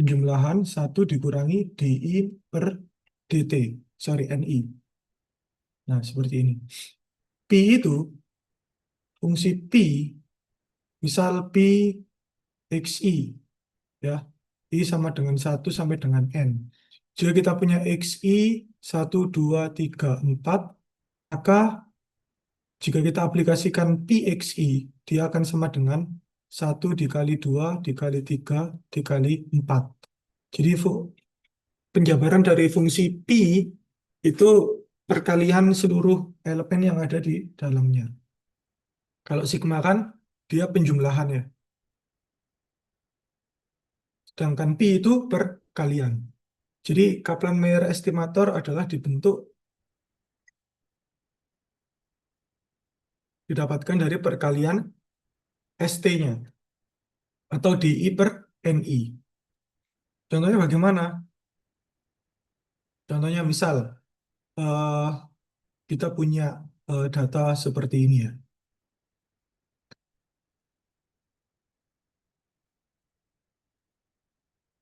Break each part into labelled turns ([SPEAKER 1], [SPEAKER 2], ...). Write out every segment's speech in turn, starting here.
[SPEAKER 1] penjumlahan 1 dikurangi DI per DT, sorry, NI. Nah, seperti ini. Pi itu, fungsi Pi, misal Pi XI, ya, I sama dengan 1 sampai dengan N. Jika kita punya XI 1, 2, 3, 4, maka jika kita aplikasikan PXI, dia akan sama dengan 1 dikali 2, dikali 3, dikali 4. Jadi penjabaran dari fungsi Pi itu perkalian seluruh elemen yang ada di dalamnya. Kalau sigma kan dia penjumlahan ya. Sedangkan Pi itu perkalian. Jadi Kaplan-Meier estimator adalah didapatkan dari perkalian ST-nya atau DI per NI. Contohnya bagaimana? Contohnya misal eh, kita punya data seperti ini ya.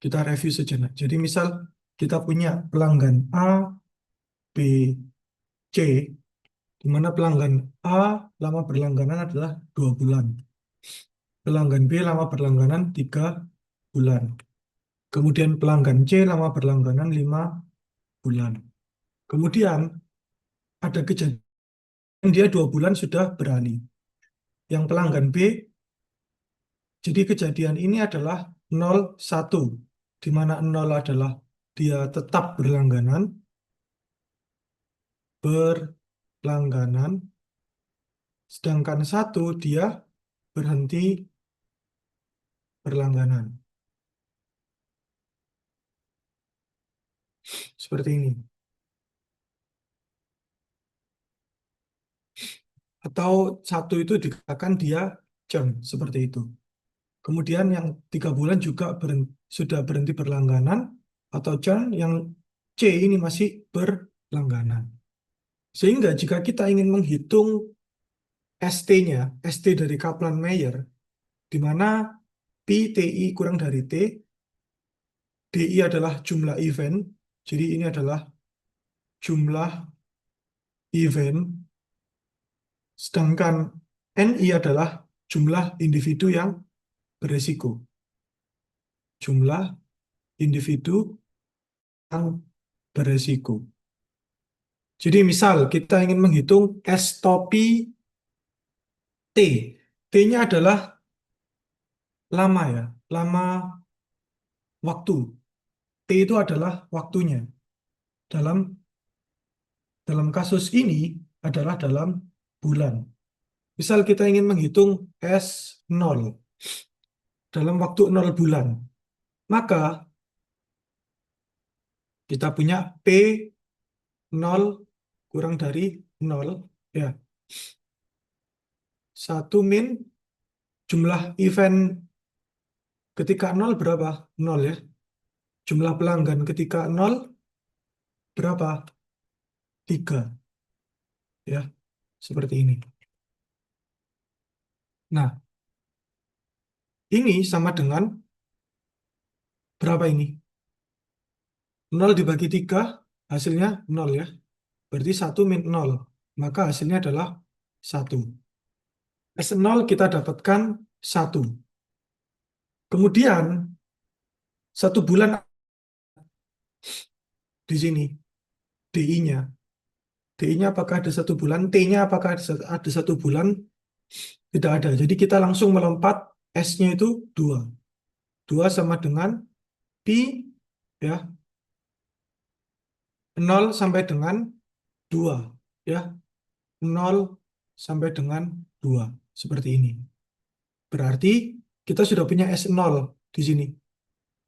[SPEAKER 1] Kita review sejenak. Jadi misal kita punya pelanggan A, B, C, di mana pelanggan A lama berlangganan adalah 2 bulan. Pelanggan B lama berlangganan 3 bulan. Kemudian pelanggan C lama berlangganan 5 bulan. Kemudian ada kejadian dia 2 bulan sudah beralih. Yang pelanggan B, jadi kejadian ini adalah 0, 1, di mana 0 adalah dia tetap berlangganan, sedangkan 1 dia berhenti berlangganan. Seperti ini. Atau 1 itu dikatakan dia churn, seperti itu. Kemudian yang 3 bulan juga sudah berhenti berlangganan, atau churn yang C ini masih berlangganan. Sehingga jika kita ingin menghitung ST-nya, ST dari Kaplan-Meier, di mana Pi TI kurang dari T, DI adalah jumlah event, jadi ini adalah jumlah event, sedangkan NI adalah jumlah individu yang beresiko. Jumlah individu yang beresiko. Jadi misal kita ingin menghitung S topi T. T-nya adalah lama ya, lama waktu. T itu adalah waktunya. Dalam kasus ini adalah dalam bulan. Misal kita ingin menghitung S0 dalam waktu 0 bulan, maka kita punya P0 kurang dari 0, ya. 1 min jumlah event ketika 0 berapa? 0 ya. Jumlah pelanggan ketika 0 berapa? 3. Ya, seperti ini. Nah, ini sama dengan berapa ini? 0 dibagi 3, hasilnya 0 ya. Berarti 1 min 0. Maka hasilnya adalah 1. S0 kita dapatkan 1. Kemudian, 1 bulan di sini, DI-nya. DI-nya apakah ada 1 bulan? T-nya apakah ada 1 bulan? Tidak ada. Jadi kita langsung melompat, S-nya itu 2. 2 sama dengan Pi, ya, 0 sampai dengan 2. Ya, 0 sampai dengan 2. Seperti ini. Berarti kita sudah punya S0 di sini.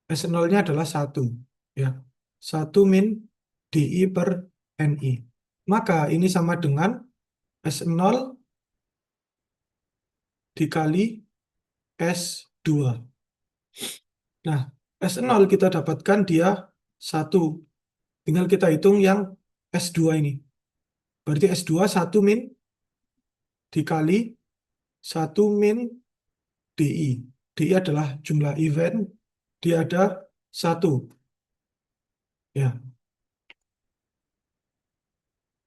[SPEAKER 1] S0-nya adalah 1. Ya. 1 min DI per NI. Maka ini sama dengan S0 dikali S2. Nah, S0 kita dapatkan dia 1. Tinggal kita hitung yang S2 ini. Berarti S2 1 min dikali 1 min DI. DI adalah jumlah event. Dia ada 1. Ya.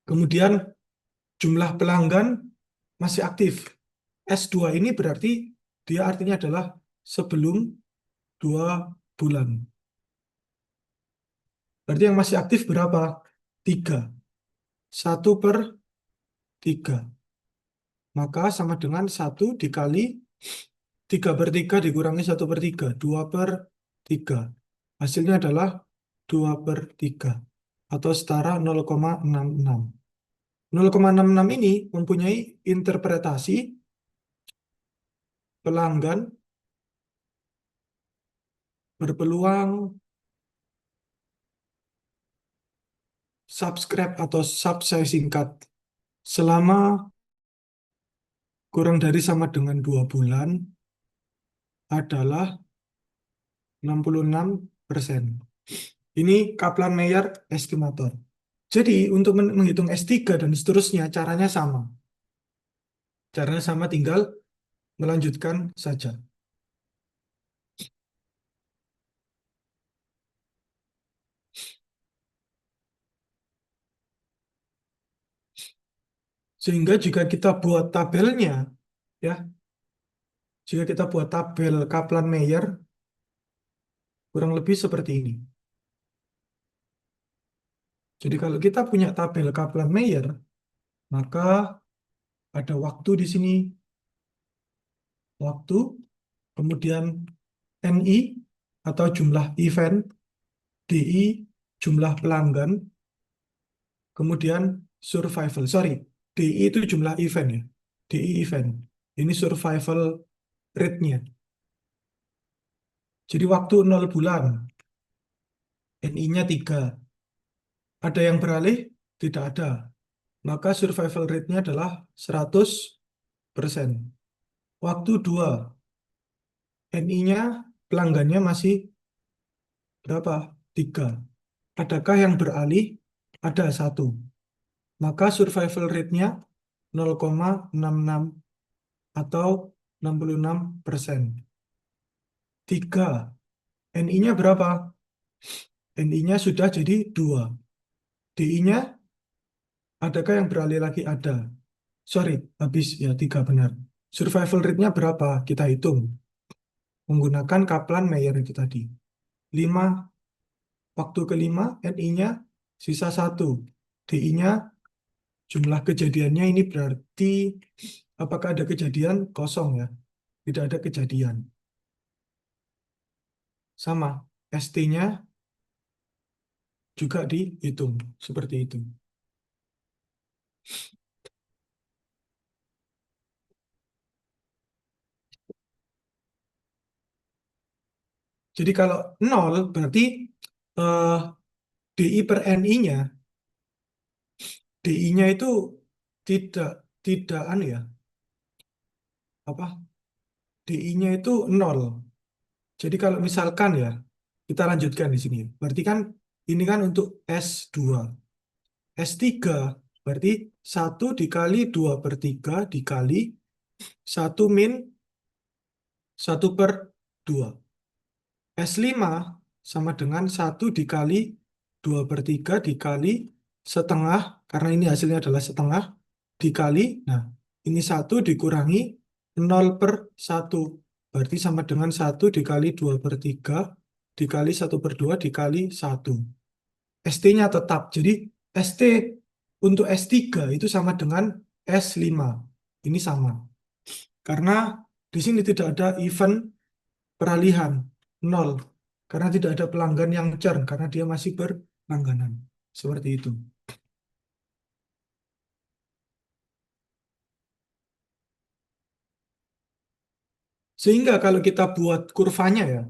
[SPEAKER 1] Kemudian jumlah pelanggan masih aktif. S2 ini berarti dia artinya adalah sebelum 2 bulan. Berarti yang masih aktif berapa? 3. 1/3. Maka sama dengan 1 dikali 3/3 dikurangi 1/3. 2/3. Hasilnya adalah 2/3. Atau setara 0,66. 0,66 ini mempunyai interpretasi pelanggan berpeluang subscribe atau sub saya singkat selama kurang dari sama dengan 2 bulan adalah 66%. Ini Kaplan-Meier estimator. Jadi untuk menghitung S3 dan seterusnya caranya sama. Caranya sama, tinggal melanjutkan saja. Sehingga jika kita buat tabelnya, ya, jika kita buat tabel Kaplan-Meier kurang lebih seperti ini. Jadi kalau kita punya tabel Kaplan-Meier, maka ada waktu di sini, waktu, kemudian NI atau jumlah event, DI jumlah pelanggan, kemudian survival. Sorry, DI itu jumlah event ya. DI event. Ini survival rate-nya. Jadi waktu 0 bulan, NI-nya 3. Ada yang beralih? Tidak ada. Maka survival rate-nya adalah 100%. Waktu 2, NI-nya pelanggannya masih berapa? 3. Adakah yang beralih? Ada 1. Maka survival rate-nya 0,66 atau 66%. 3. NI-nya berapa? NI-nya sudah jadi 2. DI-nya adakah yang beralih lagi? Ada. Sorry, habis ya 3 benar. Survival rate-nya berapa? Kita hitung. Menggunakan Kaplan-Meier itu tadi. 5. Waktu kelima, NI-nya sisa 1. DI-nya jumlah kejadiannya ini berarti apakah ada kejadian? Kosong ya. Tidak ada kejadian. Sama. ST-nya juga dihitung. Seperti itu. Jadi kalau 0 berarti eh, DI per NI-nya, DI-nya itu tidak tidak anu ya, apa? DI-nya itu 0. Jadi kalau misalkan ya, kita lanjutkan di sini. Berarti kan ini kan untuk S2. S3 berarti 1 dikali 2/3 dikali 1 min 1/2. S5 sama dengan 1 dikali 2/3 dikali setengah, karena ini hasilnya adalah setengah, dikali, nah ini 1 dikurangi 0/1. Berarti sama dengan 1 dikali 2/3 dikali 1/2 dikali 1. ST-nya tetap. Jadi ST untuk S3 itu sama dengan S5. Ini sama. Karena di sini tidak ada event peralihan, 0. Karena tidak ada pelanggan yang churn, karena dia masih berlangganan. Seperti itu. Sehingga kalau kita buat kurvanya ya,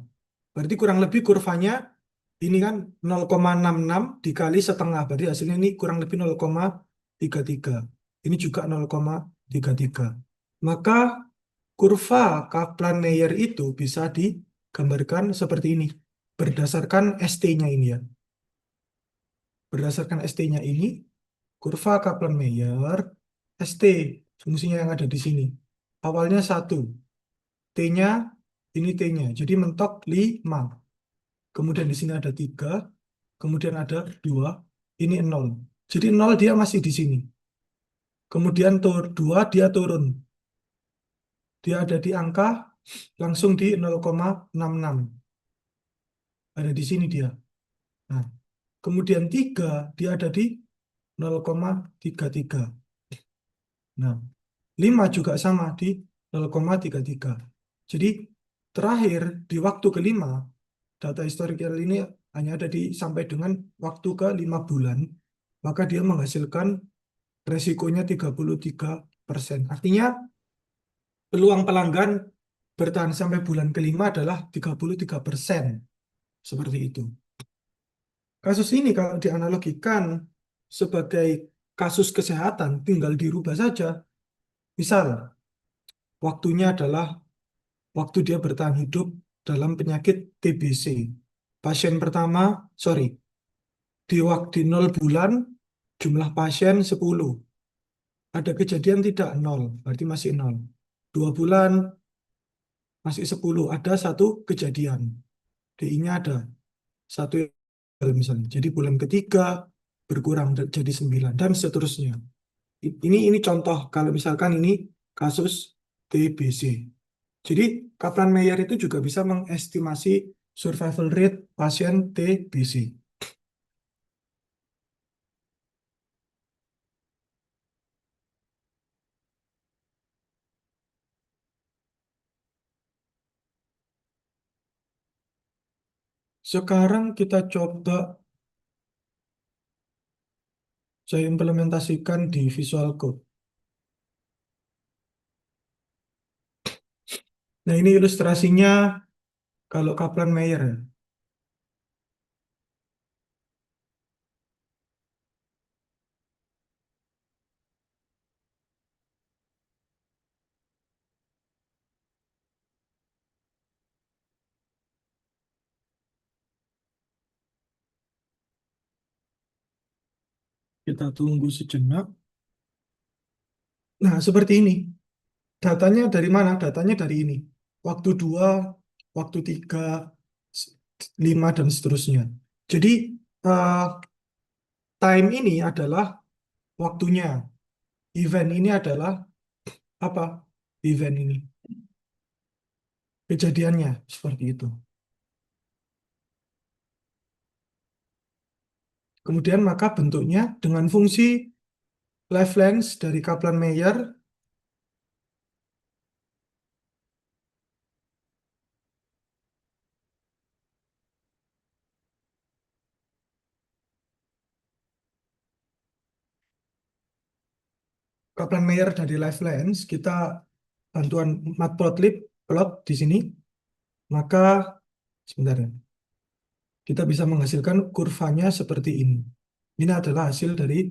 [SPEAKER 1] berarti kurang lebih kurvanya ini kan 0,66 dikali setengah. Berarti hasilnya ini kurang lebih 0,33. Ini juga 0,33. Maka kurva Kaplan-Meier itu bisa digambarkan seperti ini. Berdasarkan ST-nya ini ya. Berdasarkan ST-nya ini, kurva Kaplan-Meier, ST, fungsinya yang ada di sini. Awalnya 1, T-nya, ini T-nya. Jadi mentok 5. kemudian di sini ada 3, kemudian ada 2, ini 0. Jadi 0 dia masih di sini. Kemudian 2 dia turun. Dia ada di angka langsung di 0,66. Ada di sini dia. Nah, kemudian 3 dia ada di 0,33. Nah, 5 juga sama di 0,33. Jadi terakhir di waktu kelima, data historical ini hanya ada di sampai dengan waktu ke 5 bulan, maka dia menghasilkan resikonya 33%. Artinya peluang pelanggan bertahan sampai bulan kelima adalah 33%. Seperti itu. Kasus ini kalau dianalogikan sebagai kasus kesehatan, tinggal dirubah saja. Misal, waktunya adalah waktu dia bertahan hidup dalam penyakit TBC. Pasien pertama, sorry, di waktu 0 bulan, jumlah pasien 10. Ada kejadian tidak? Nol, berarti masih nol. 2 bulan, masih 10. Ada satu kejadian. DI-nya ada satu misalnya. Jadi bulan ketiga berkurang jadi 9 dan seterusnya. Ini contoh kalau misalkan ini kasus TBC. Jadi Kaplan-Meier itu juga bisa mengestimasi survival rate pasien TBC. Sekarang kita coba saya implementasikan di Visual Code. Nah, ini ilustrasinya kalau Kaplan-Meier ya. Kita tunggu sejenak. Nah, seperti ini. Datanya dari mana? Datanya dari ini. Waktu 2, waktu 3, 5, dan seterusnya. Jadi, eh, time ini adalah waktunya. Event ini adalah apa? Event ini. Kejadiannya seperti itu. Kemudian maka bentuknya dengan fungsi wavelength dari Kaplan-Meier. Kaplan-Meier dari wavelength, kita bantuan matplotlib plot di sini, maka sebentar ya, kita bisa menghasilkan kurvanya seperti ini. Ini adalah hasil dari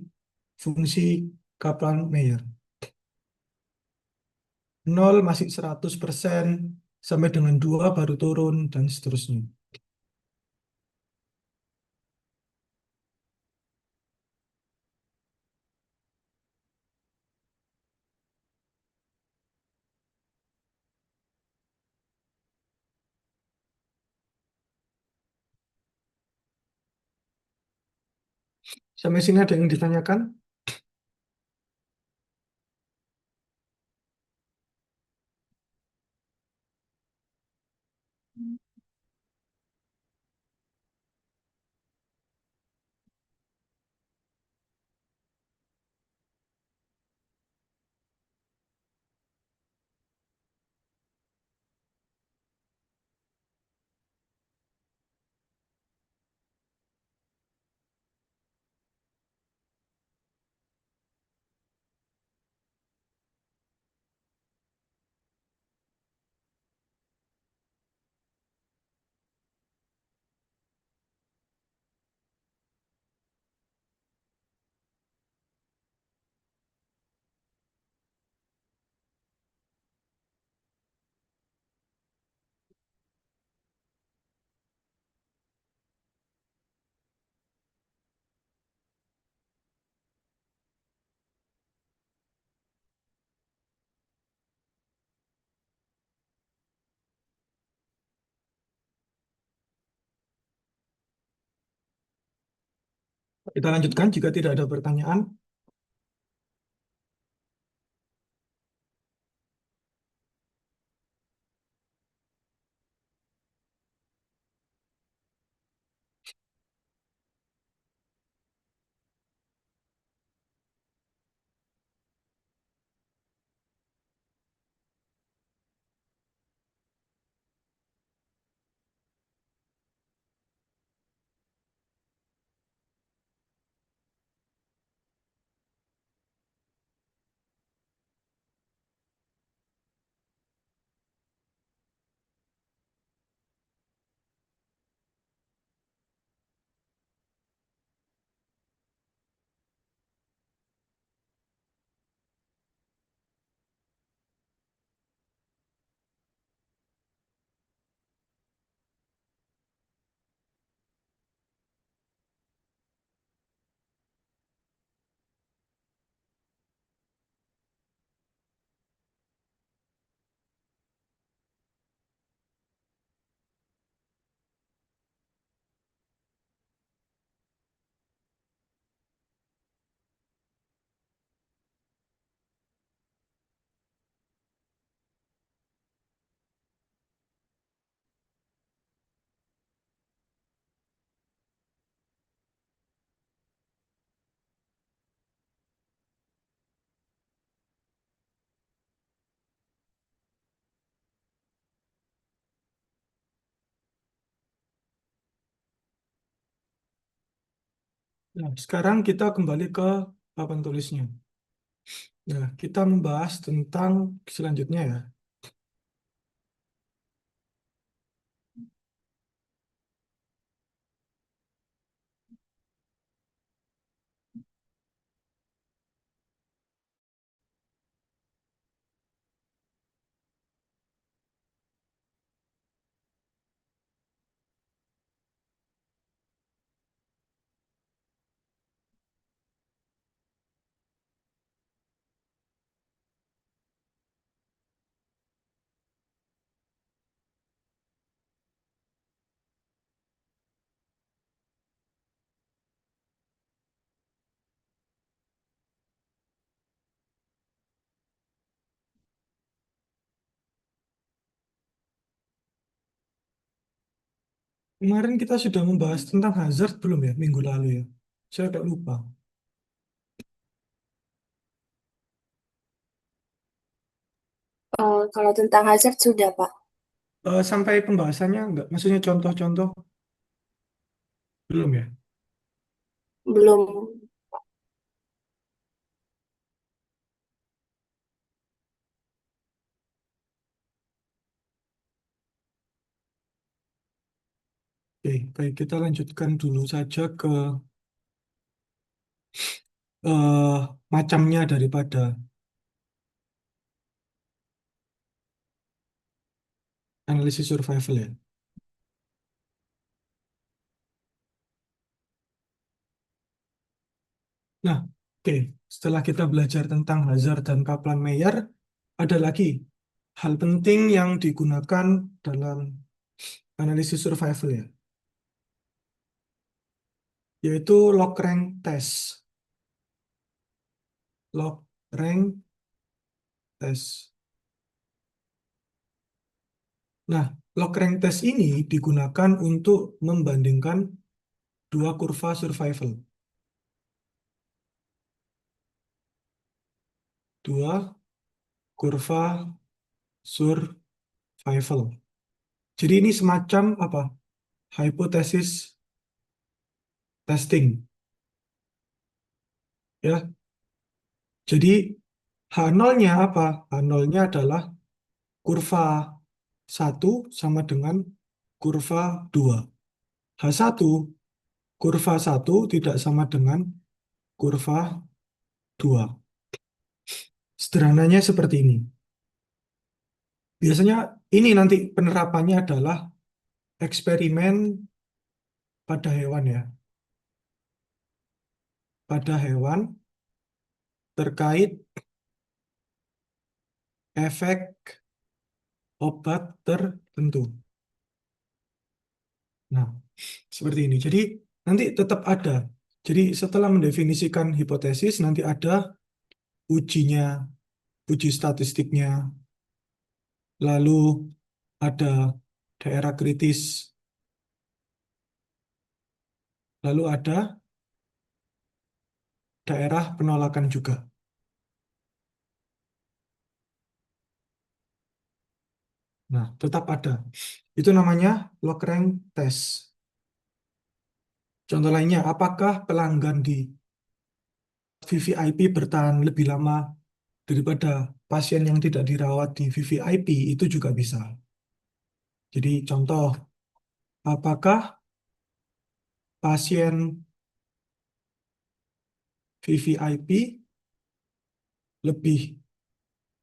[SPEAKER 1] fungsi Kaplan-Meier. 0 masih 100%, sampai dengan 2 baru turun, dan seterusnya. Sampai sini ada yang ditanyakan? Kita lanjutkan jika tidak ada pertanyaan. Nah, sekarang kita kembali ke papan tulisnya. Nah, kita membahas tentang selanjutnya ya. Kemarin kita sudah membahas tentang hazard belum ya, minggu lalu ya? Saya agak lupa.
[SPEAKER 2] Kalau tentang hazard sudah, Pak.
[SPEAKER 1] Sampai pembahasannya enggak? Maksudnya contoh-contoh belum ya?
[SPEAKER 2] Belum.
[SPEAKER 1] Oke, baik kita lanjutkan dulu saja ke macamnya daripada analisis survival ya. Nah, oke, setelah kita belajar tentang hazard dan Kaplan-Meier, ada lagi hal penting yang digunakan dalam analisis survival ya, yaitu log rank test. Log rank test. Nah, log rank test ini digunakan untuk membandingkan dua kurva survival. Dua kurva survival. Jadi ini semacam apa? Hipotesis testing, ya. Jadi H0-nya apa? H0-nya adalah kurva satu sama dengan kurva 2. H1, kurva satu tidak sama dengan kurva 2. Sederhananya seperti ini. Biasanya ini nanti penerapannya adalah eksperimen pada hewan ya. Pada hewan terkait efek obat tertentu. Nah, seperti ini. Jadi nanti tetap ada. Jadi setelah mendefinisikan hipotesis, nanti ada ujinya, uji statistiknya, lalu ada daerah kritis, lalu ada daerah penolakan juga. Nah, tetap ada. Itu namanya Log-Rank Test. Contoh lainnya, apakah pelanggan di VVIP bertahan lebih lama daripada pasien yang tidak dirawat di VVIP? Itu juga bisa. Jadi contoh, apakah pasien VVIP lebih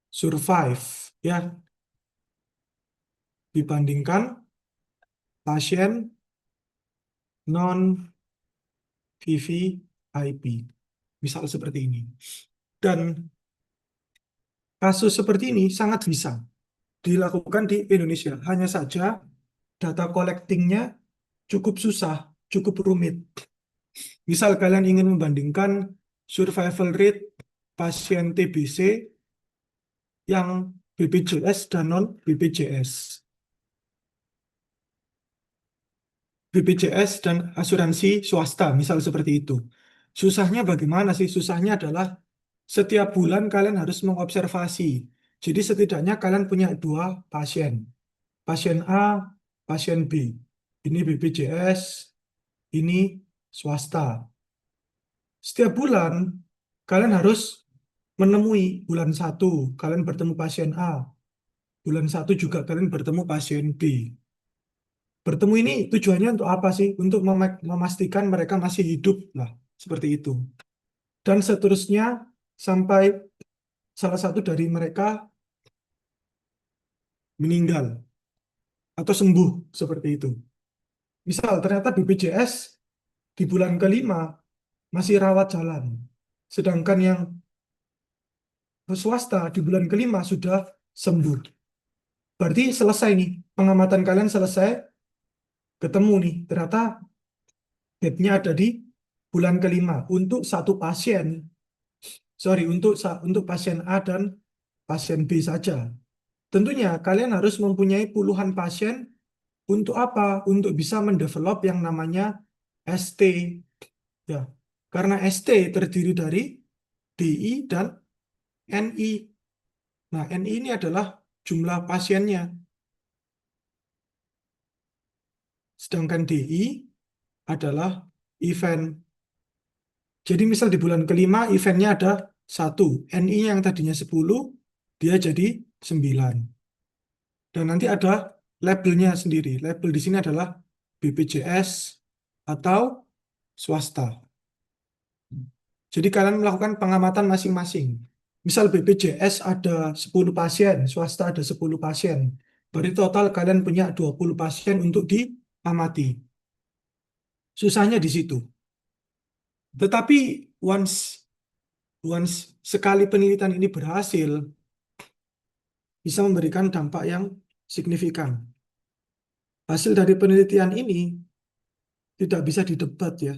[SPEAKER 1] survive ya dibandingkan pasien non VVIP. Misal seperti ini. Dan kasus seperti ini sangat bisa dilakukan di Indonesia. Hanya saja data collectingnya cukup susah, cukup rumit. Misal kalian ingin membandingkan survival rate pasien TBC yang BPJS dan non BPJS. BPJS dan asuransi swasta, misal seperti itu. Susahnya bagaimana sih? Susahnya adalah setiap bulan kalian harus mengobservasi. Jadi setidaknya kalian punya dua pasien. Pasien A, pasien B. Ini BPJS, ini swasta. Setiap bulan kalian harus menemui bulan satu kalian bertemu pasien A. Bulan satu juga kalian bertemu pasien B. Bertemu ini tujuannya untuk apa sih? Untuk memastikan mereka masih hidup lah, seperti itu. Dan seterusnya sampai salah satu dari mereka meninggal atau sembuh seperti itu. Misal ternyata BPJS di bulan kelima masih rawat jalan, sedangkan yang swasta di bulan kelima sudah sembuh. Berarti selesai nih, pengamatan kalian selesai, ketemu nih, ternyata bednya ada di bulan kelima untuk satu pasien. Sorry, untuk pasien A dan pasien B saja. Tentunya kalian harus mempunyai puluhan pasien untuk apa? Untuk bisa mendevelop yang namanya ST. Ya, karena ST terdiri dari DI dan NI. Nah, NI ini adalah jumlah pasiennya. Sedangkan DI adalah event. Jadi misal di bulan kelima eventnya ada satu. NI yang tadinya 10, dia jadi 9. Dan nanti ada labelnya sendiri. Label di sini adalah BPJS atau swasta. Jadi kalian melakukan pengamatan masing-masing. Misal BPJS ada 10 pasien, swasta ada 10 pasien. Berarti total kalian punya 20 pasien untuk diamati. Susahnya di situ. Tetapi once once sekali penelitian ini berhasil, bisa memberikan dampak yang signifikan. Hasil dari penelitian ini tidak bisa didebat ya.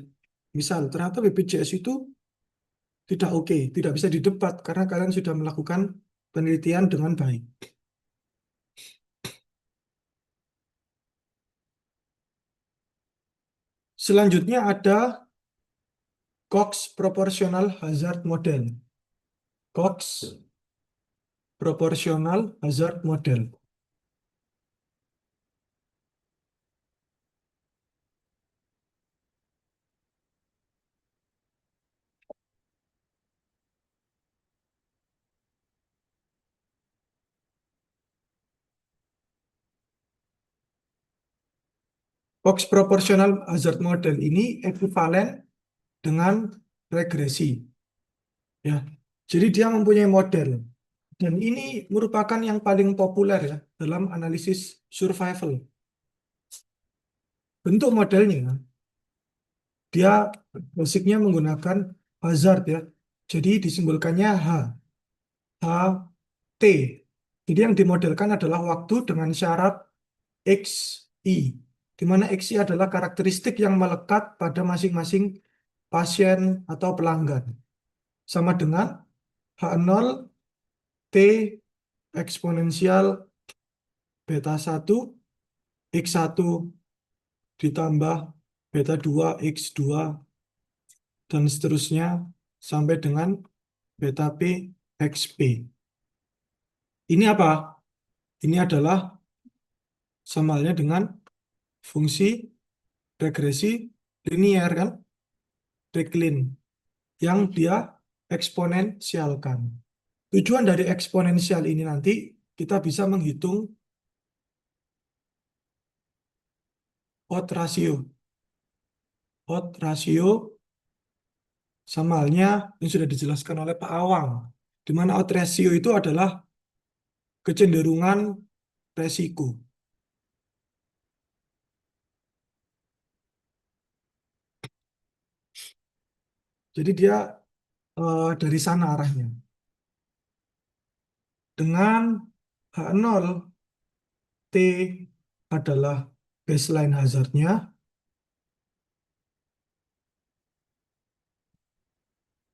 [SPEAKER 1] Misal, ternyata BPJS itu tidak oke, tidak bisa didebat karena kalian sudah melakukan penelitian dengan baik. Selanjutnya ada Cox Proportional Hazard Model. Cox Proportional Hazard Model. Cox Proportional Hazard Model ini ekuivalen dengan regresi. Ya, jadi dia mempunyai model. Dan ini merupakan yang paling populer ya dalam analisis survival. Bentuk modelnya, dia basicnya menggunakan hazard ya. Jadi disimbolkannya H, H, T. Jadi yang dimodelkan adalah waktu dengan syarat XI, di mana XI adalah karakteristik yang melekat pada masing-masing pasien atau pelanggan. Sama dengan H0 T eksponensial beta 1 X1 ditambah beta 2 X2 dan seterusnya sampai dengan beta P XP. Ini apa? Ini adalah sama halnya dengan fungsi regresi linier kan? Reclin yang dia eksponensialkan. Tujuan dari eksponensial ini nanti kita bisa menghitung odds ratio. Odds ratio sama halnya yang sudah dijelaskan oleh Pak Awang, di mana odds ratio itu adalah kecenderungan resiko. Jadi dia dari sana arahnya. Dengan H0 T adalah baseline hazardnya,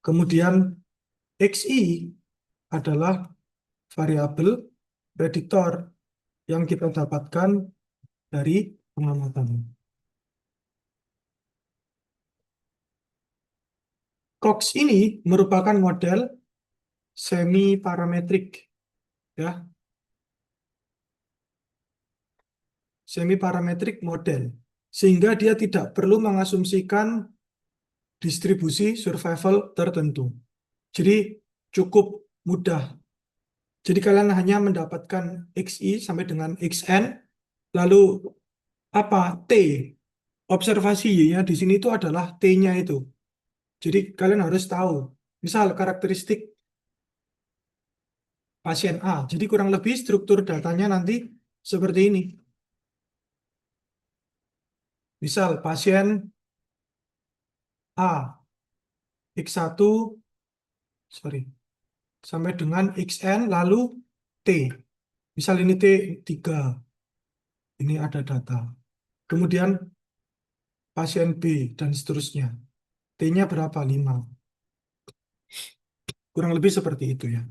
[SPEAKER 1] kemudian XI adalah variabel prediktor yang kita dapatkan dari pengamatan. Cox ini merupakan model semi parametrik, ya, semi parametrik model, sehingga dia tidak perlu mengasumsikan distribusi survival tertentu. Jadi cukup mudah. Jadi kalian hanya mendapatkan XI sampai dengan XN, lalu apa T, observasinya di sini itu adalah T-nya itu. Jadi kalian harus tahu, misal karakteristik pasien A. Jadi kurang lebih struktur datanya nanti seperti ini. Misal pasien A, X1, sorry, sampai dengan XN, lalu T. Misal ini T3, ini ada data. Kemudian pasien B, dan seterusnya. T-nya berapa? 5. Kurang lebih seperti itu ya.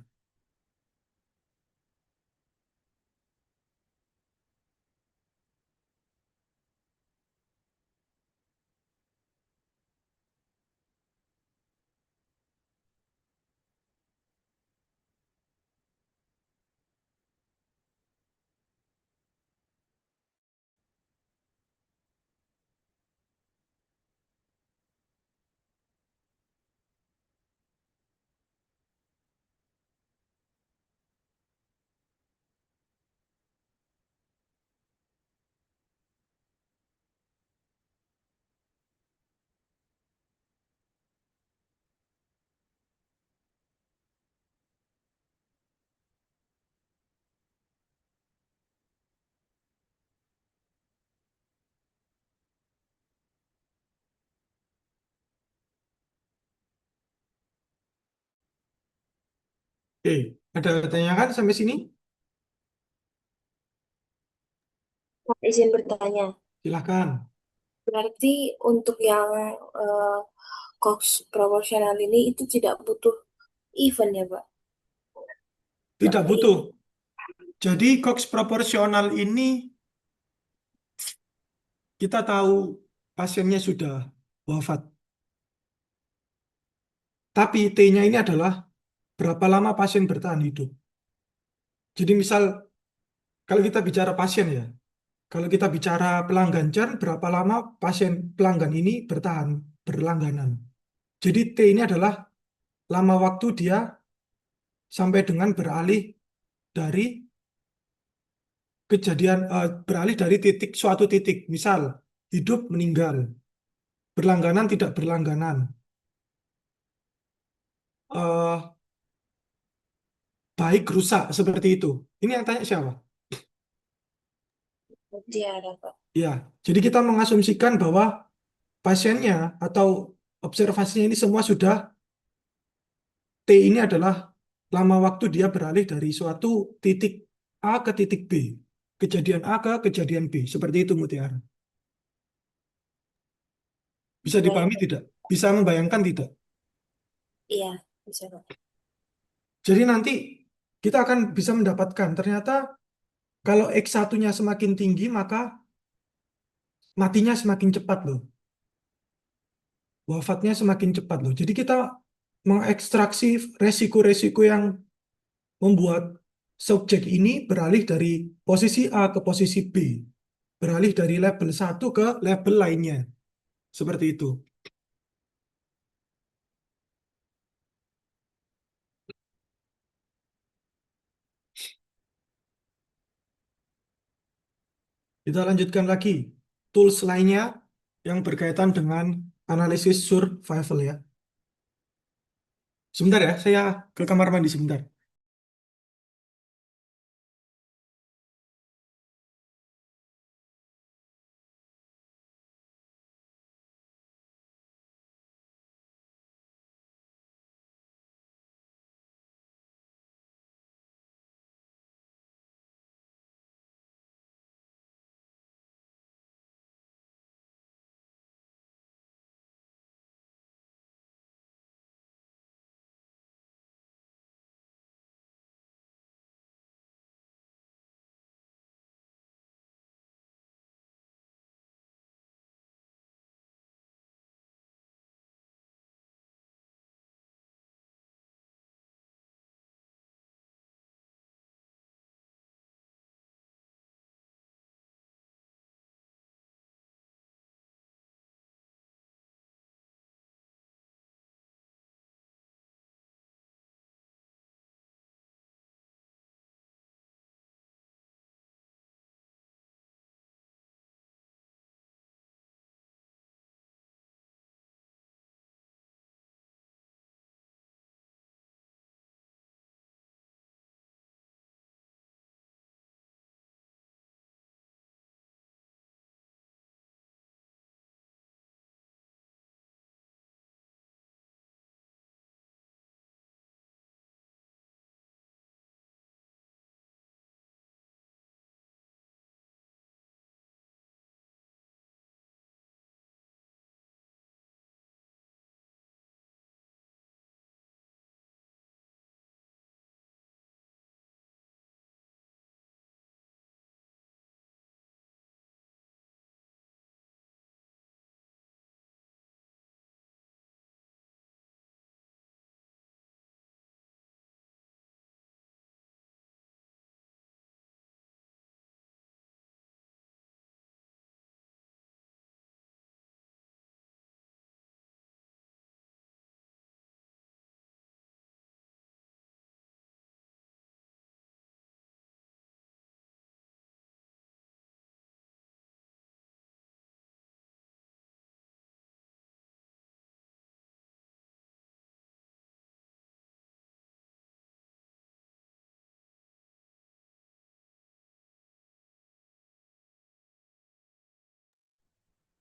[SPEAKER 1] Oke, ada pertanyaan sampai sini?
[SPEAKER 2] Pak, izin bertanya.
[SPEAKER 1] Silahkan.
[SPEAKER 2] Berarti untuk yang eh, Cox proporsional ini itu tidak butuh event ya, Pak?
[SPEAKER 1] Tidak butuh. Jadi Cox proporsional ini kita tahu pasiennya sudah wafat. Tapi T-nya ini adalah berapa lama pasien bertahan hidup. Jadi misal kalau kita bicara pasien ya, kalau kita bicara pelanggan CERN, berapa lama pasien pelanggan ini bertahan berlangganan. Jadi T ini adalah lama waktu dia sampai dengan beralih dari kejadian, beralih dari titik suatu titik. Misal hidup meninggal, berlangganan tidak berlangganan. Eh, Baik rusak seperti itu. Ini yang tanya siapa?
[SPEAKER 2] Dia ada, Pak.
[SPEAKER 1] Ya, jadi kita mengasumsikan bahwa pasiennya atau observasinya ini semua sudah T ini adalah lama waktu dia beralih dari suatu titik A ke titik B. Kejadian A ke kejadian B. Seperti itu, Mutiara. Bisa dipahami
[SPEAKER 2] Kebayang.
[SPEAKER 1] tidak? Bisa membayangkan tidak?
[SPEAKER 2] Iya, bisa Pak.
[SPEAKER 1] Jadi nanti kita akan bisa mendapatkan ternyata kalau X1-nya semakin tinggi maka matinya semakin cepat loh. Wafatnya semakin cepat loh. Jadi kita mengekstraksi resiko-resiko yang membuat subjek ini beralih dari posisi A ke posisi B. Beralih dari label satu ke label lainnya. Seperti itu. Kita lanjutkan lagi. Tools lainnya yang berkaitan dengan analisis survival ya. Sebentar ya, saya ke kamar mandi sebentar.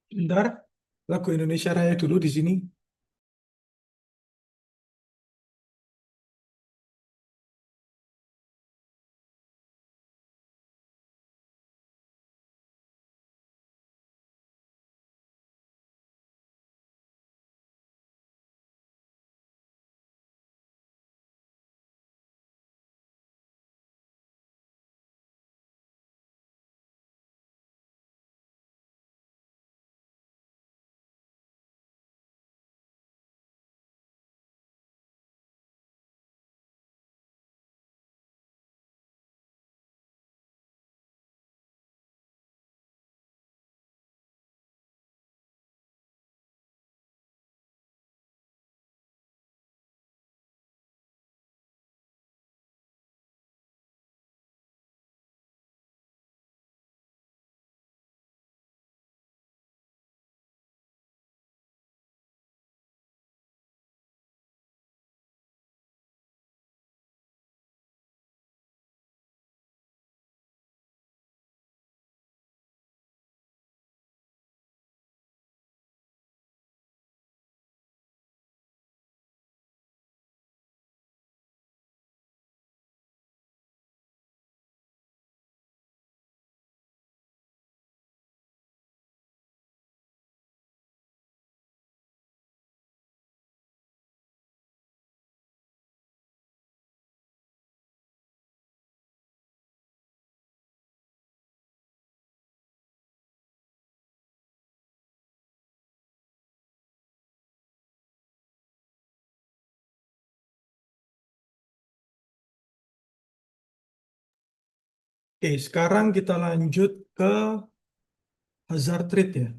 [SPEAKER 1] Bentar, lagu Indonesia Raya dulu di sini. Oke, sekarang kita lanjut ke hazard rate ya.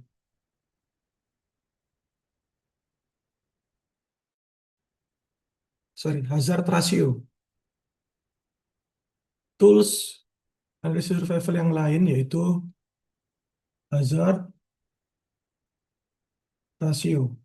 [SPEAKER 1] Sorry, hazard ratio. Tools analisis survival yang lain yaitu hazard ratio.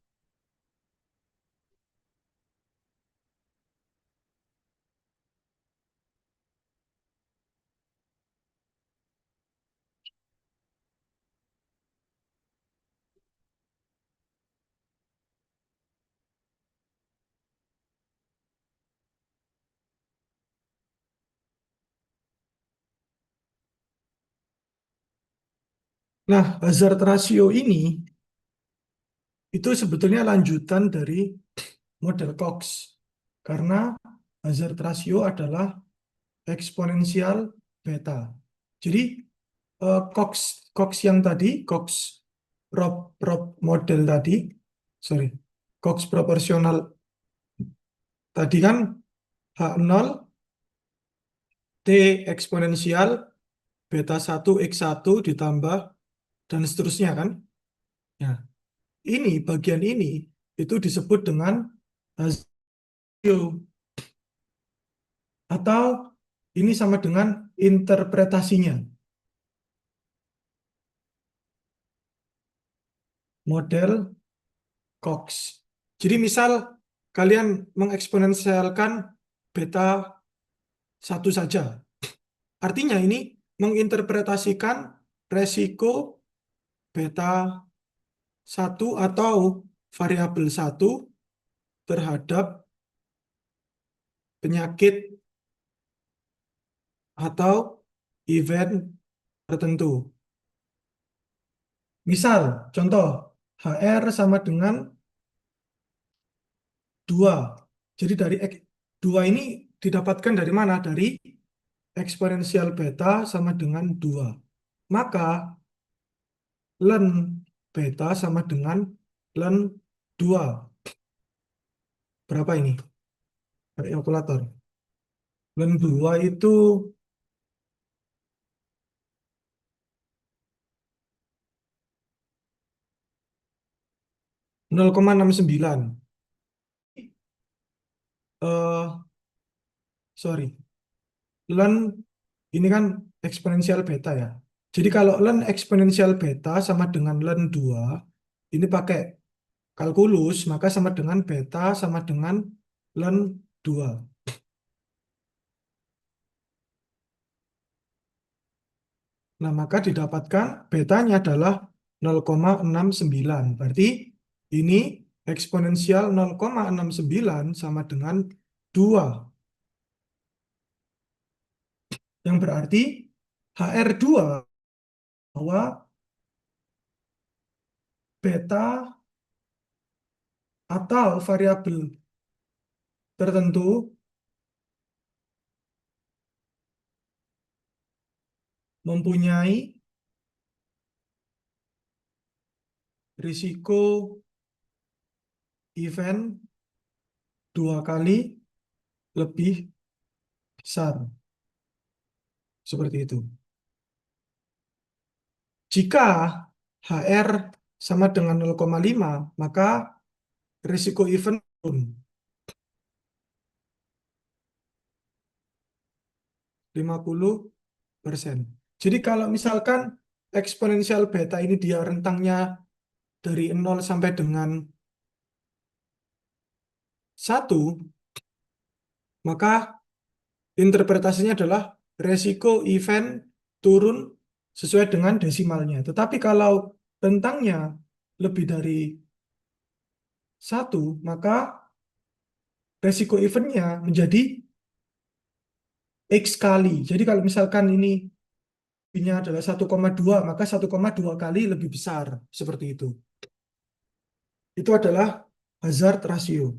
[SPEAKER 1] Nah, hazard ratio ini itu sebetulnya lanjutan dari model Cox. Karena hazard ratio adalah eksponensial beta. Jadi Cox Cox yang tadi, Cox prop model tadi, sorry, Cox proporsional tadi kan H0 T eksponensial beta 1 X1 ditambah dan seterusnya kan. Ya, ini bagian ini itu disebut dengan rasio atau ini sama dengan interpretasinya model Cox. Jadi misal kalian mengeksponensialkan beta 1 saja. Artinya ini menginterpretasikan resiko beta 1 atau variabel 1 terhadap penyakit atau event tertentu. Misal, contoh, HR sama dengan 2. Jadi dari 2 ini didapatkan dari mana? Dari eksponensial beta sama dengan 2. Maka ln beta sama dengan ln 2. Berapa ini? Pakai kalkulator. Ln 2 itu 0,69. Eh, sorry. Ln ini kan eksponensial beta ya. Jadi kalau ln eksponensial beta sama dengan ln 2, ini pakai kalkulus, maka sama dengan beta sama dengan ln 2. Nah, maka didapatkan betanya adalah 0,69. Berarti ini eksponensial 0,69 sama dengan 2. Yang berarti HR2 bahwa beta atau variabel tertentu mempunyai risiko event 2 kali lebih besar. Seperti itu. Jika HR sama dengan 0,5, maka risiko event turun 50%. Jadi kalau misalkan eksponensial beta ini dia rentangnya dari 0 sampai dengan 1, maka interpretasinya adalah resiko event turun sesuai dengan desimalnya. Tetapi kalau rentangnya lebih dari 1, maka resiko eventnya menjadi X kali. Jadi kalau misalkan ini adalah 1,2, maka 1,2 kali lebih besar. Seperti itu. Itu adalah hazard ratio.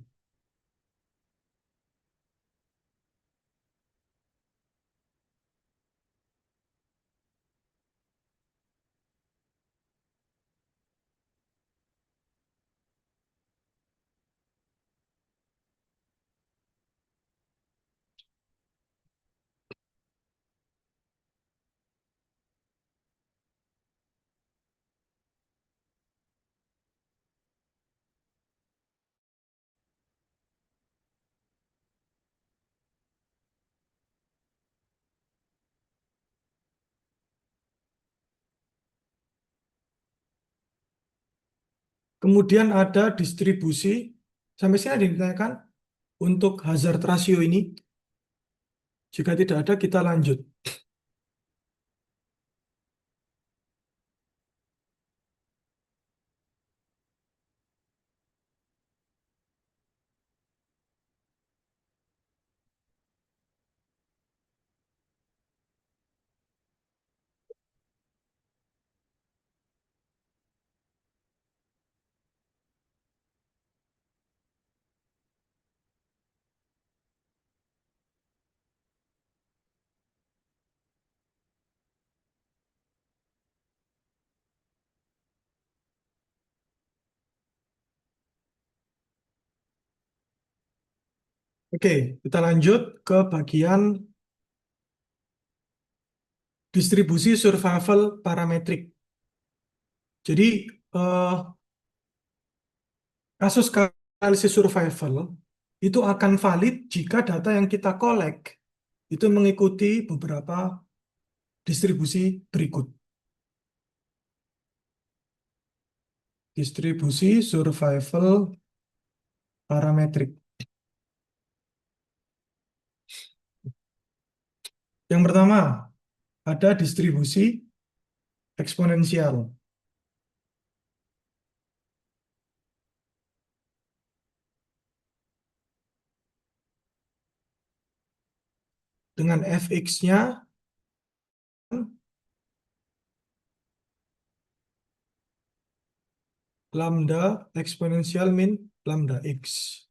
[SPEAKER 1] Kemudian ada distribusi, sampai sini ada yang ditanyakan untuk hazard ratio ini. Jika tidak ada, kita lanjut. Oke, kita lanjut ke bagian distribusi survival parametrik. Jadi, eh, kasus analisis survival itu akan valid jika data yang kita collect itu mengikuti beberapa distribusi berikut. Distribusi survival parametrik. Yang pertama, ada distribusi eksponensial. Dengan fx-nya lambda eksponensial min lambda x.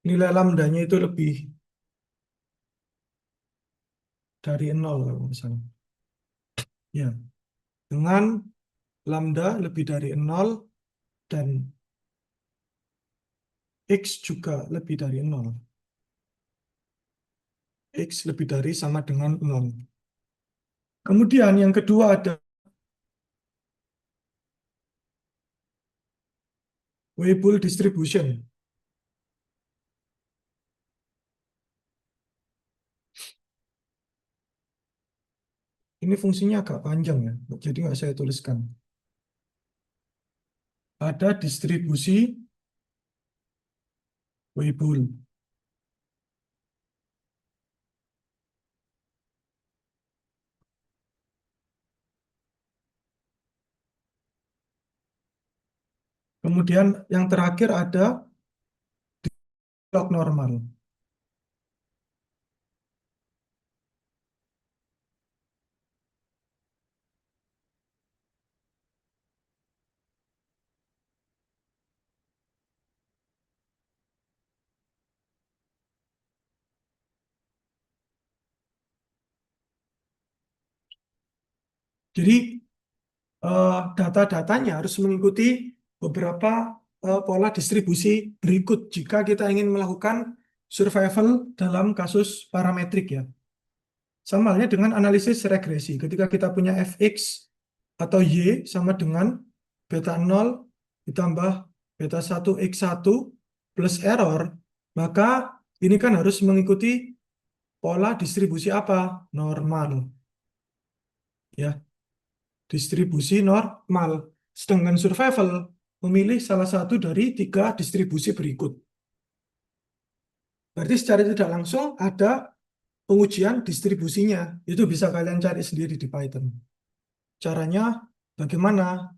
[SPEAKER 1] Nilai lambdanya itu lebih dari 0 kalau misalnya. Ya, dengan lambda lebih dari 0 dan x juga lebih dari 0. X lebih dari sama dengan 0. Kemudian yang kedua ada Weibull distribution. Ini fungsinya agak panjang ya, jadi nggak saya tuliskan. Ada distribusi Weibull. Kemudian yang terakhir ada log normal. Jadi data-datanya harus mengikuti beberapa pola distribusi berikut jika kita ingin melakukan survival dalam kasus parametrik ya. Sama halnya dengan analisis regresi. Ketika kita punya fx atau y sama dengan beta 0 ditambah beta 1 x1 plus error, maka ini kan harus mengikuti pola distribusi apa? Normal. Ya, distribusi normal. Sedangkan survival memilih salah satu dari 3 distribusi berikut. Berarti secara tidak langsung ada pengujian distribusinya. Itu bisa kalian cari sendiri di Python. Caranya bagaimana?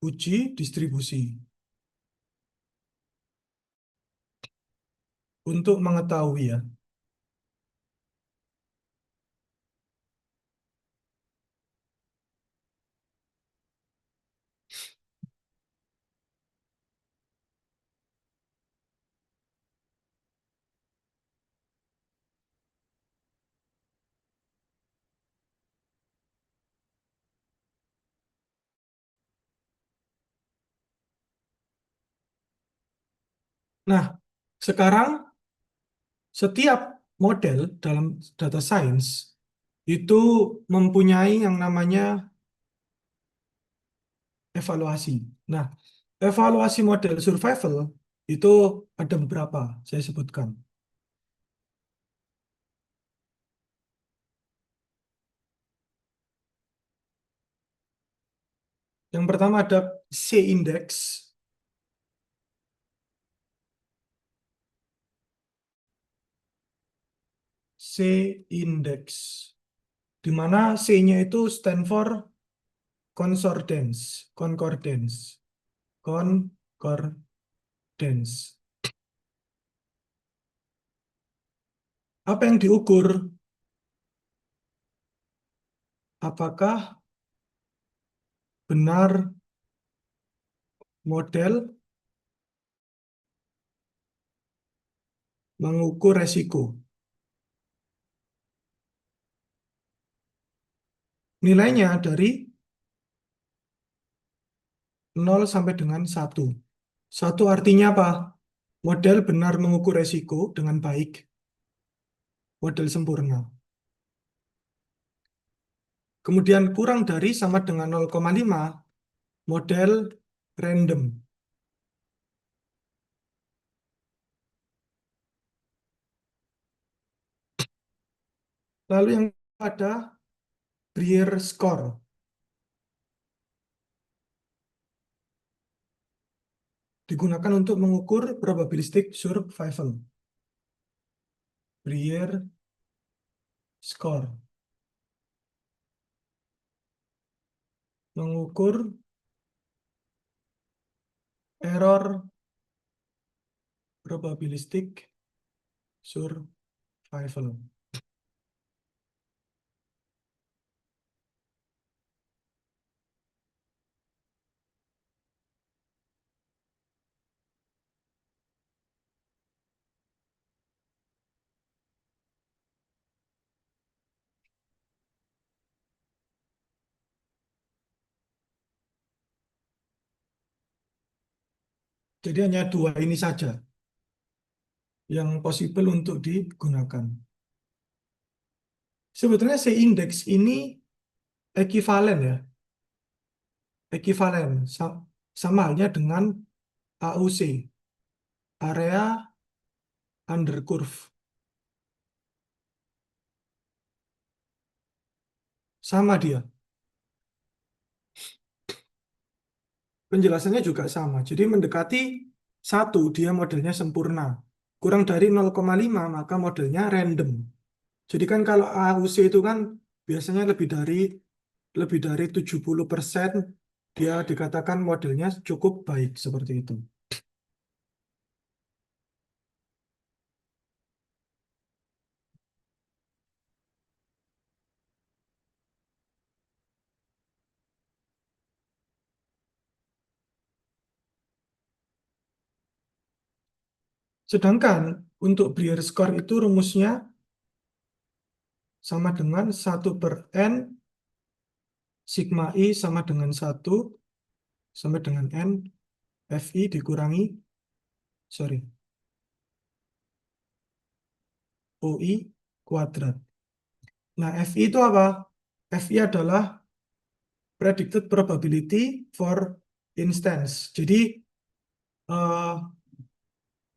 [SPEAKER 1] Uji distribusi. Untuk mengetahui ya. Nah, sekarang setiap model dalam data science itu mempunyai yang namanya evaluasi. Nah, evaluasi model survival itu ada beberapa, saya sebutkan. 。Yang pertama ada C-index. C-index. Di mana C-nya itu stand for concordance. Concordance. Concordance. Apa yang diukur? Apakah benar model mengukur resiko? Nilainya dari 0 sampai dengan 1. 1 artinya apa? Model benar mengukur resiko dengan baik. Model sempurna. Kemudian kurang dari sama dengan 0,5, model random. Lalu yang ada Brier score. Digunakan untuk mengukur probabilistic survival. Brier score. Mengukur error probabilistic survival. Jadi hanya dua ini saja yang possible untuk digunakan. Sebetulnya C-index ini ekivalen ya. Ekivalen. Sama halnya dengan AUC. Area under curve. Sama dia. Penjelasannya juga sama. Jadi mendekati 1, dia modelnya sempurna. Kurang dari 0,5, maka modelnya random. Jadi kan kalau AUC itu kan biasanya lebih dari 70% dia dikatakan modelnya cukup baik seperti itu. Sedangkan untuk Brier score itu rumusnya sama dengan 1/n sigma i sama dengan 1 sampai dengan n fi dikurangi, sorry, oi kuadrat. Nah, fi itu apa? Fi adalah predicted probability for instance. Jadi eh,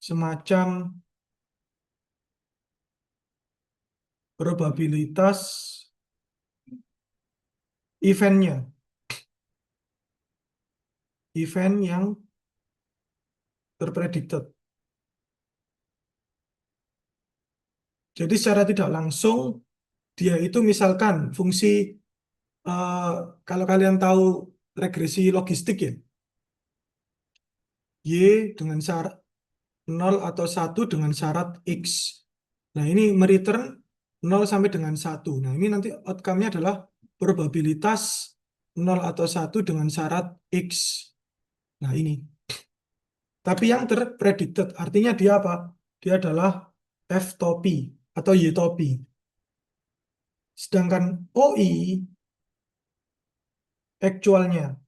[SPEAKER 1] semacam probabilitas eventnya, event yang terpredicted. Jadi secara tidak langsung dia itu misalkan fungsi eh, kalau kalian tahu regresi logistik ya, y dengan syarat 0 atau 1 dengan syarat x. Nah, ini mereturn 0 sampai dengan 1. Nah, ini nanti outcome-nya adalah probabilitas 0 atau 1 dengan syarat x. Nah, ini. Tapi yang terpredicted, artinya dia apa? Dia adalah f topi atau y topi. Sedangkan OI actualnya,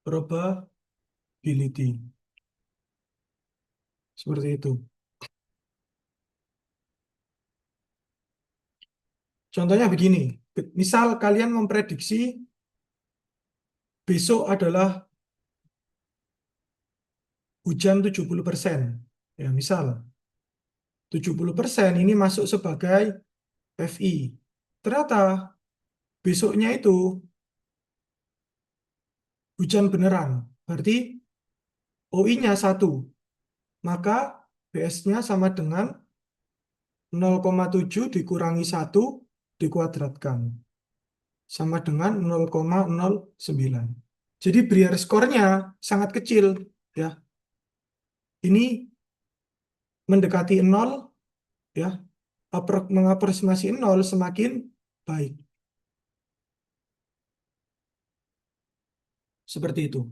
[SPEAKER 1] probability. Seperti itu. Contohnya begini, misal kalian memprediksi besok adalah hujan 70%. Ya, misal 70% ini masuk sebagai FI. Ternyata besoknya itu hujan beneran. Berarti OI-nya 1, maka BS-nya sama dengan 0,7 dikurangi 1 dikuadratkan. Sama dengan 0,09. Jadi Brier skornya sangat kecil. Ya, ini mendekati 0, ya, mengaproksimasi 0 semakin baik. Seperti itu.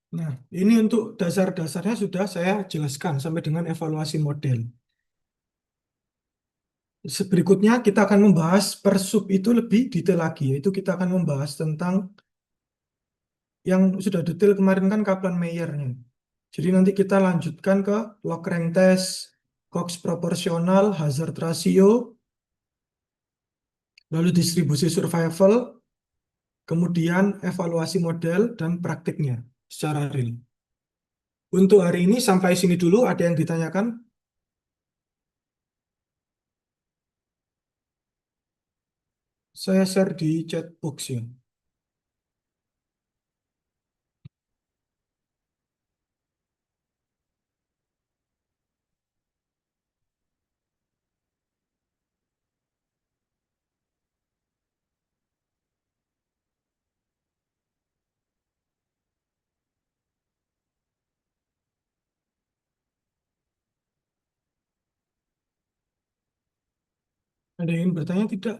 [SPEAKER 1] Nah, ini untuk dasar-dasarnya sudah saya jelaskan sampai dengan evaluasi model. Berikutnya kita akan membahas per sub itu lebih detail lagi, yaitu kita akan membahas tentang yang sudah detail kemarin kan Kaplan-Meiernya. Jadi nanti kita lanjutkan ke log rank test, Cox proporsional, hazard ratio, lalu distribusi survival, kemudian evaluasi model dan praktiknya secara real. Untuk hari ini sampai sini dulu, ada yang ditanyakan? Saya share di chat box ya. Ada yang ingin bertanya tidak?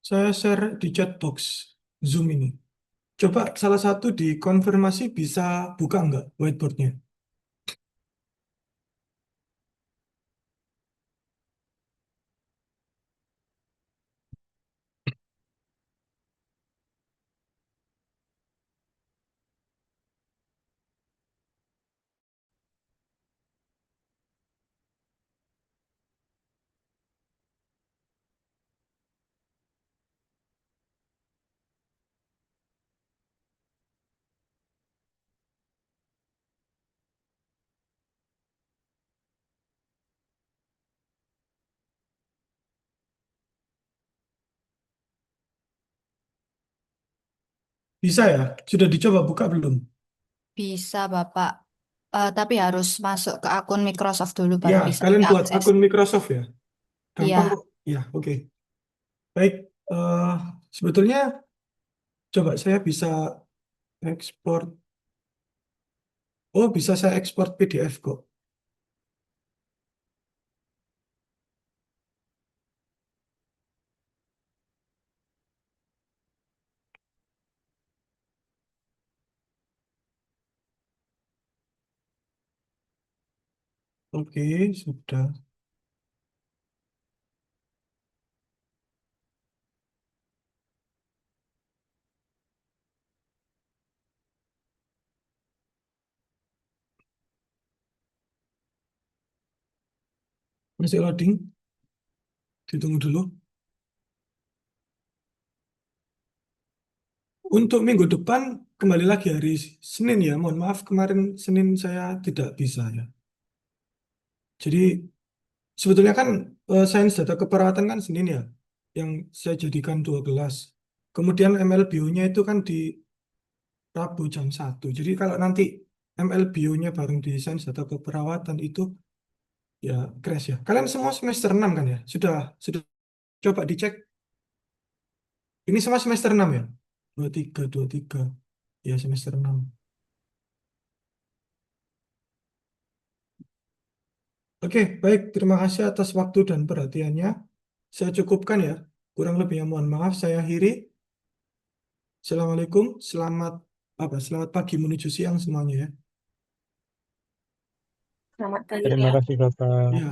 [SPEAKER 1] Saya share di chat box Zoom ini. Coba salah satu dikonfirmasi bisa buka nggak whiteboardnya? Bisa ya? Sudah dicoba buka belum?
[SPEAKER 3] Bisa, Bapak. Tapi harus masuk ke akun Microsoft dulu
[SPEAKER 1] Ya,
[SPEAKER 3] baru bisa
[SPEAKER 1] kalian buat
[SPEAKER 3] diakses.
[SPEAKER 1] akun Microsoft ya. Gampang
[SPEAKER 3] Iya,
[SPEAKER 1] kok. Ya, oke. Baik, eh, sebetulnya coba saya bisa ekspor. Oh, bisa saya ekspor PDF kok. Oke, sudah. Masih loading. Ditunggu dulu. Untuk minggu depan, kembali lagi hari Senin ya. Mohon maaf, kemarin Senin saya tidak bisa ya. Jadi, sebetulnya kan sains data keperawatan kan Senin ya. Yang saya jadikan 12. Kemudian MLBO-nya itu kan di Rabu jam 1. Jadi kalau nanti MLBO-nya bareng di sains data keperawatan itu ya crash ya. Kalian semua semester 6 kan ya? Sudah coba dicek. Ini semua semester 6 ya? 23. Ya semester 6. Oke, baik. Terima kasih atas waktu dan perhatiannya. Saya cukupkan ya. Kurang lebihnya mohon maaf. Saya akhiri. Assalamualaikum. Selamat pagi. selamat pagi menuju siang semuanya ya.
[SPEAKER 2] Selamat pagi
[SPEAKER 4] Terima
[SPEAKER 2] ya.
[SPEAKER 4] kasih Bapak.
[SPEAKER 1] Ya.